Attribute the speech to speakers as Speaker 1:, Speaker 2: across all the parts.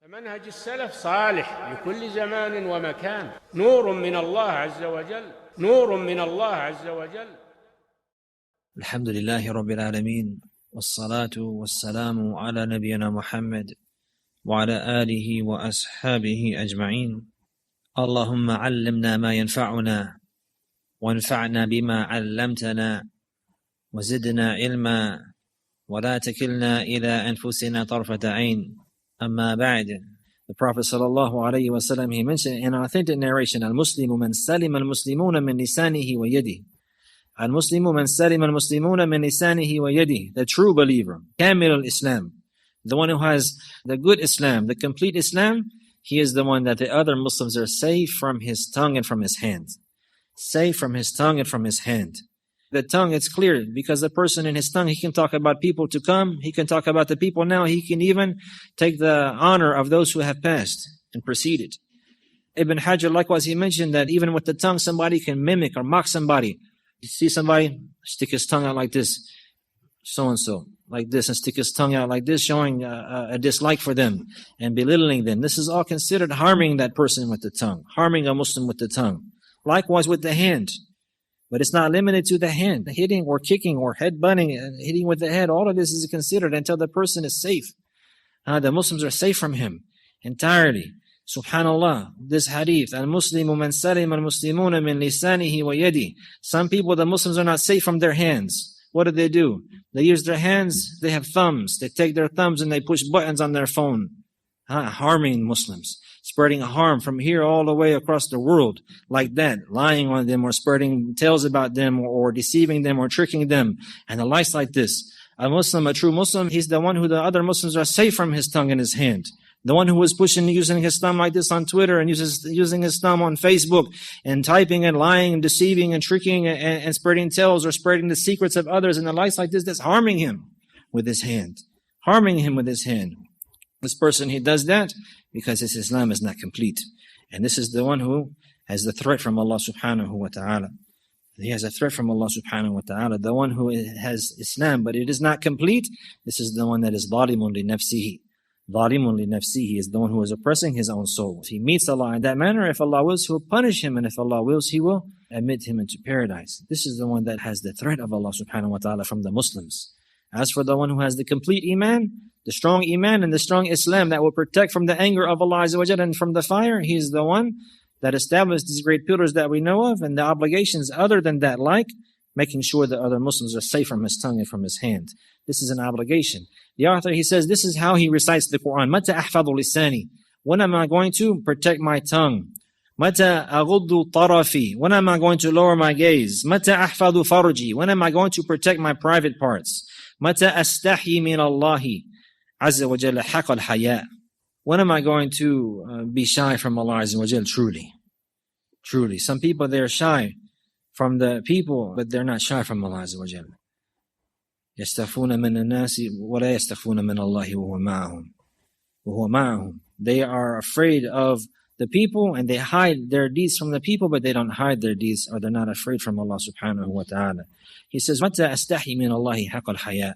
Speaker 1: منهج السلف صالح لكل زمان ومكان، نور من الله عز وجل، نور من الله عز وجل.
Speaker 2: الحمد لله رب العالمين، والصلاة والسلام على نبينا محمد وعلى آله وأصحابه أجمعين. اللهم علمنا ما ينفعنا وانفعنا بما علمتنا وزدنا علما ولا تكلنا إلى أنفسنا طرفة عين. Amma ba'd. The Prophet ﷺ, he mentioned in an authentic narration, Al-Muslimu man salima al-Muslimuna min lisanihi wa yadihi. Al-Muslimu man salima al-Muslimuna min lisanihi wa yadihi. The true believer, Kamil al-Islam, the one who has the good Islam, the complete Islam, he is the one that the other Muslims are safe from his tongue and from his hand. Safe from his tongue and from his hand. The tongue, it's clear, because the person in his tongue, he can talk about people to come, he can talk about the people now, he can even take the honor of those who have passed and preceded. Ibn Hajar, likewise, he mentioned that even with the tongue, somebody can mimic or mock somebody. You see somebody stick his tongue out like this, so-and-so, like this, and stick his tongue out like this, showing a dislike for them and belittling them. This is all considered harming that person with the tongue, harming a Muslim with the tongue. Likewise with the hand. But it's not limited to the hand. Hitting or kicking or head-butting, hitting with the head, all of this is considered until the person is safe. The Muslims are safe from him entirely. Subhanallah, this hadith, Al-Muslimu man salim al-Muslimuna min lisanihi wa yadi. Some people, the Muslims are not safe from their hands. What do? They use their hands, they have thumbs. They take their thumbs and they push buttons on their phone. Harming Muslims. Spreading harm from here all the way across the world like that, lying on them or spreading tales about them or deceiving them or tricking them and the likes like this. A Muslim, a true Muslim, he's the one who the other Muslims are safe from his tongue and his hand. The one who is using his thumb like this on Twitter and using his thumb on Facebook and typing and lying and deceiving and tricking and spreading tales or spreading the secrets of others and the likes like this, that's harming him with his hand. Harming him with his hand. This person, he does that because his Islam is not complete. And this is the one who has the threat from Allah subhanahu wa ta'ala. He has a threat from Allah subhanahu wa ta'ala. The one who has Islam, but it is not complete, this is the one that is ظَالِمٌ لِنَفْسِهِ. ظَالِمٌ لِنَفْسِهِ is the one who is oppressing his own soul. If he meets Allah in that manner, if Allah wills, he will punish him. And if Allah wills, he will admit him into paradise. This is the one that has the threat of Allah subhanahu wa ta'ala from the Muslims. As for the one who has the complete Iman, the strong Iman and the strong Islam that will protect from the anger of Allah Azza wa Jalla and from the fire, he is the one that established these great pillars that we know of and the obligations other than that, like making sure that other Muslims are safe from his tongue and from his hand. This is an obligation. The author, he says, this is how he recites the Quran. مَتَى أَحْفَظُ لِسَانِي. When am I going to protect my tongue? مَتَى أَغُضُّ طَرَفِي. When am I going to lower my gaze? مَتَى أَحْفَظُ فَرْجِي. When am I going to protect my private parts? مَتَى أَسْتَحْيِ مِنَ اللَّهِ Azza wa Jalla haqq al-haya. When am I going to be shy from Allah Azza wa Jalla truly? Truly. Some people, they're shy from the people, but they're not shy from Allah Azza wa Jalla. يَسْتَخْفُونَ مِنَ النَّاسِ وَلَا يَسْتَخْفُونَ مِنَ اللَّهِ وَهُوَ مَعَهُم. They are afraid of the people and they hide their deeds from the people, but they don't hide their deeds, or they're not afraid from Allah subhanahu wa ta'ala. He says, مَتَى أَسْتَحْيِ مِنَ اللَّهِ حَقَّ الْحَيَاءِ.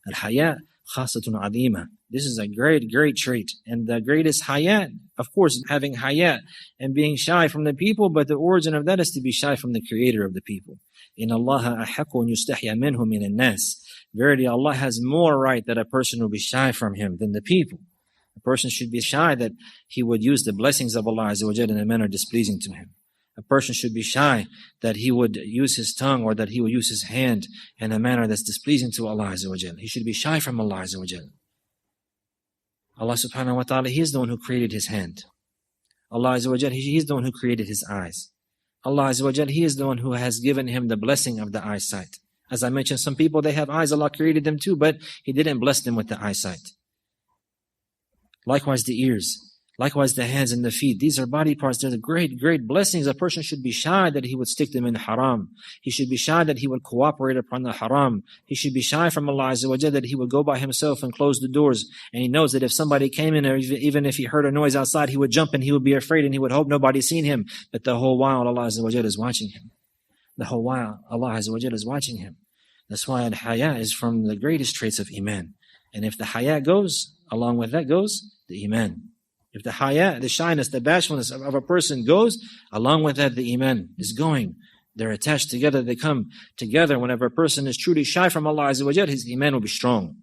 Speaker 2: Al-haya khasatun adima. This is a great trait. And the greatest hayat, of course, having hayat and being shy from the people, but the origin of that is to be shy from the creator of the people. In Allah ahaqqu an yustahya minhu min an-nas. Verily, Allah has more right that a person will be shy from him than the people. A person should be shy that he would use the blessings of Allah Azza wa Jalla in a manner displeasing to him. A person should be shy that he would use his tongue or that he would use his hand in a manner that's displeasing to Allah Azza wa Jalla. He should be shy from Allah Azza wa Jalla. Allah subhanahu wa ta'ala, He is the one who created his hand. Allah Azza wa Jalla, He is the one who created his eyes. Allah Azza wa Jalla, He is the one who has given him the blessing of the eyesight. As I mentioned, some people, they have eyes, Allah created them too, but He didn't bless them with the eyesight. Likewise the ears. Likewise, the hands and the feet. These are body parts. They're the great blessings. A person should be shy that he would stick them in haram. He should be shy that he would cooperate upon the haram. He should be shy from Allah Azza wa Jalla that he would go by himself and close the doors. And he knows that if somebody came in, or even if he heard a noise outside, he would jump and he would be afraid and he would hope nobody seen him. But the whole while, Allah Azza wa Jalla is watching him. The whole while, Allah Azza wa Jalla is watching him. That's why al-haya is from the greatest traits of Iman. And if the haya goes, along with that goes the Iman. If the haya, the shyness, the bashfulness of a person goes, along with that the iman is going. They're attached together, they come together. Whenever a person is truly shy from Allah Azza wa Jal, his iman will be strong.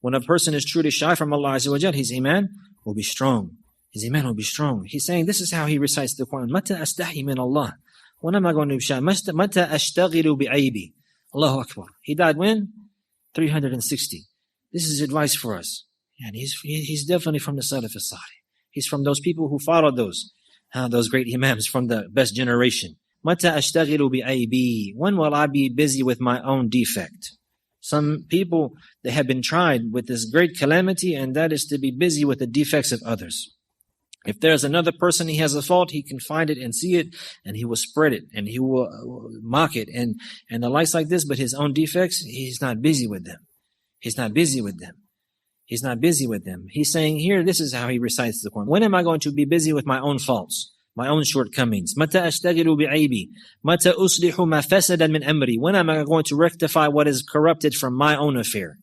Speaker 2: When a person is truly shy from Allah Azza wa Jal, his iman will be strong. His iman will be strong. He's saying, this is how he recites the Quran. Mata astahi min Allah. When am I going to be shy? Mata ashtaghilu bi'aybi. Allahu Akbar. He died when? 360. This is advice for us. And he's definitely from the Salafy Salih. He's from those people who followed those great imams from the best generation. Mata ashtaghilu bi'aybi. When will I be busy with my own defect? Some people, they have been tried with this great calamity, and that is to be busy with the defects of others. If there's another person, he has a fault, he can find it and see it, and he will spread it, and he will mock it, and the likes like this, but his own defects, he's not busy with them. He's not busy with them. He's not busy with them. He's saying here, this is how he recites the Quran. When am I going to be busy with my own faults, my own shortcomings? Mata ashtaghilu bi'aybi. Mata uslihu ma fasadan min amri. When am I going to rectify what is corrupted from my own affair?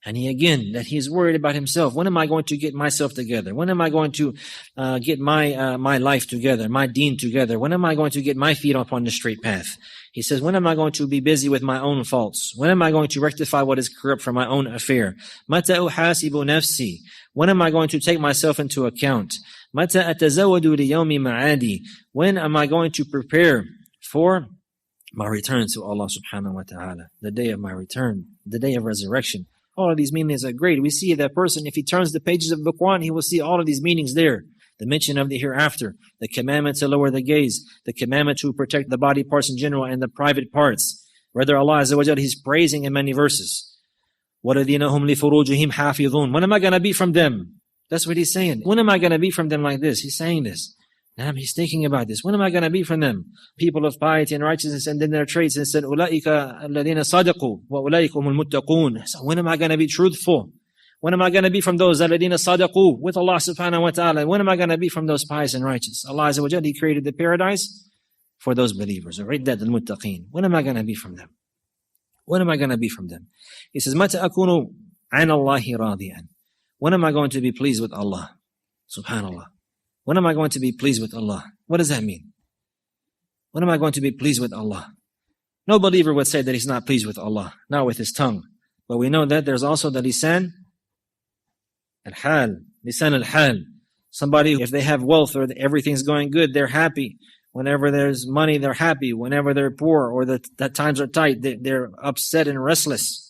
Speaker 2: And he's worried about himself. When am I going to get myself together? When am I going to get my life together, my deen together? When am I going to get my feet upon the straight path? He says, when am I going to be busy with my own faults? When am I going to rectify what is corrupt from my own affair? Mata uhasibu nafsi. When am I going to take myself into account? Mata atazawadu li yawmi ma'adi. When am I going to prepare for my return to Allah subhanahu wa ta'ala? The day of my return, the day of resurrection. All of these meanings are great. We see that person, if he turns the pages of the Quran, he will see all of these meanings there. The mention of the hereafter, the commandment to lower the gaze, the commandment to protect the body parts in general and the private parts. Whether Allah Azza wa Jalla, He's praising in many verses. وَالَّذِينَ هُمْ لِفُرُوجِهِمْ حَافِظُونَ. When am I going to be from them? That's what he's saying. When am I going to be from them like this? He's saying this. He's thinking about this. When am I going to be from them? People of piety and righteousness, and then their traits, and said, أُولَٰئِكَ الَّذِينَ صَدَقُوا وَأُولَٰئِكَ هُمُ الْمُتَّقُونَ. So when am I going to be truthful? When am I going to be from those الَّذِينَ صَدَقُوا with Allah subhanahu wa ta'ala? When am I going to be from those pious and righteous? Allah Azza wa Jalla, He created the paradise for those believers. عِدَّةَ الْمُتَّقِينَ. When am I going to be from them? When am I going to be from them? He says, مَتَ أَكُونُ عَنَ اللَّهِ رَاضِيًا. When am I going to be pleased with Allah? Subhanallah. When am I going to be pleased with Allah? What does that mean? When am I going to be pleased with Allah? No believer would say that he's not pleased with Allah, not with his tongue. But we know that there's also the lisan al-hal. Lisan al-hal. Somebody, if they have wealth or everything's going good, they're happy. Whenever there's money, they're happy. Whenever they're poor or that times are tight, they're upset and restless.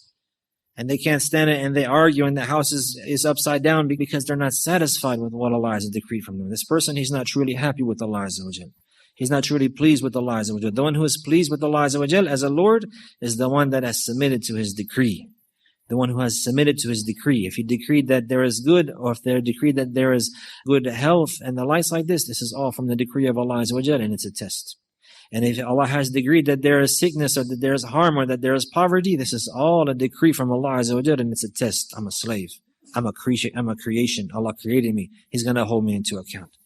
Speaker 2: And they can't stand it, and they argue, and the house is upside down because they're not satisfied with what Allah has decreed from them. This person, he's not truly happy with Allah Azza wa Jal. He's not truly pleased with Allah Azza wa Jal. The one who is pleased with Allah Azza wa Jal as a Lord is the one that has submitted to His decree. The one who has submitted to His decree. If He decreed that there is good, or if there decreed that there is good health and the likes like this is all from the decree of Allah Azza wa Jal, and it's a test. And if Allah has decreed that there is sickness, or that there is harm, or that there is poverty, this is all a decree from Allah Azza wa Jalla, and it's a test. I'm a slave. I'm a creation. Allah created me. He's going to hold me into account.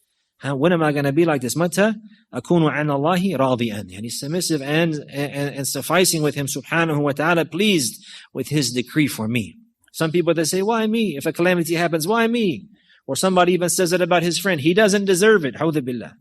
Speaker 2: When am I going to be like this? Mata akunu an Allahi radiyan. Yani submissive and sufficing with Him subhanahu wa ta'ala, pleased with His decree for me. Some people, they say, why me? If a calamity happens, why me? Or somebody even says it about his friend. He doesn't deserve it. Hawdhu billah.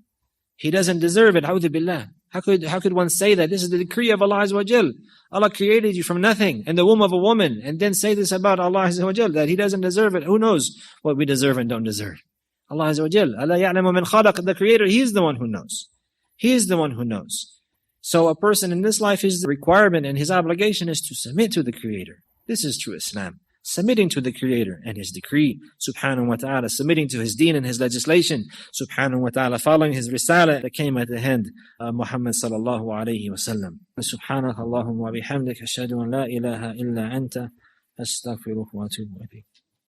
Speaker 2: He doesn't deserve it. Hawdhu billah. How could one say that? This is the decree of Allah Azza wa Jal. Allah created you from nothing in the womb of a woman, and then say this about Allah Azza wa Jal, that He doesn't deserve it. Who knows what we deserve and don't deserve? Allah Azza wa Jal. Allah ya'lamu man khalaq. The Creator, He is the one who knows. He is the one who knows. So a person in this life, his requirement and his obligation is to submit to the Creator. This is true Islam. Submitting to the Creator and His decree, subhanahu wa ta'ala, submitting to His deen and His legislation, subhanahu wa ta'ala, following His risala that came at the hand of Muhammad sallallahu alayhi wa sallam. Subhanaka Allahumma wa bihamdik, ashhadu an la ilaha illa anta, astaghfiruka wa atubu ilayk.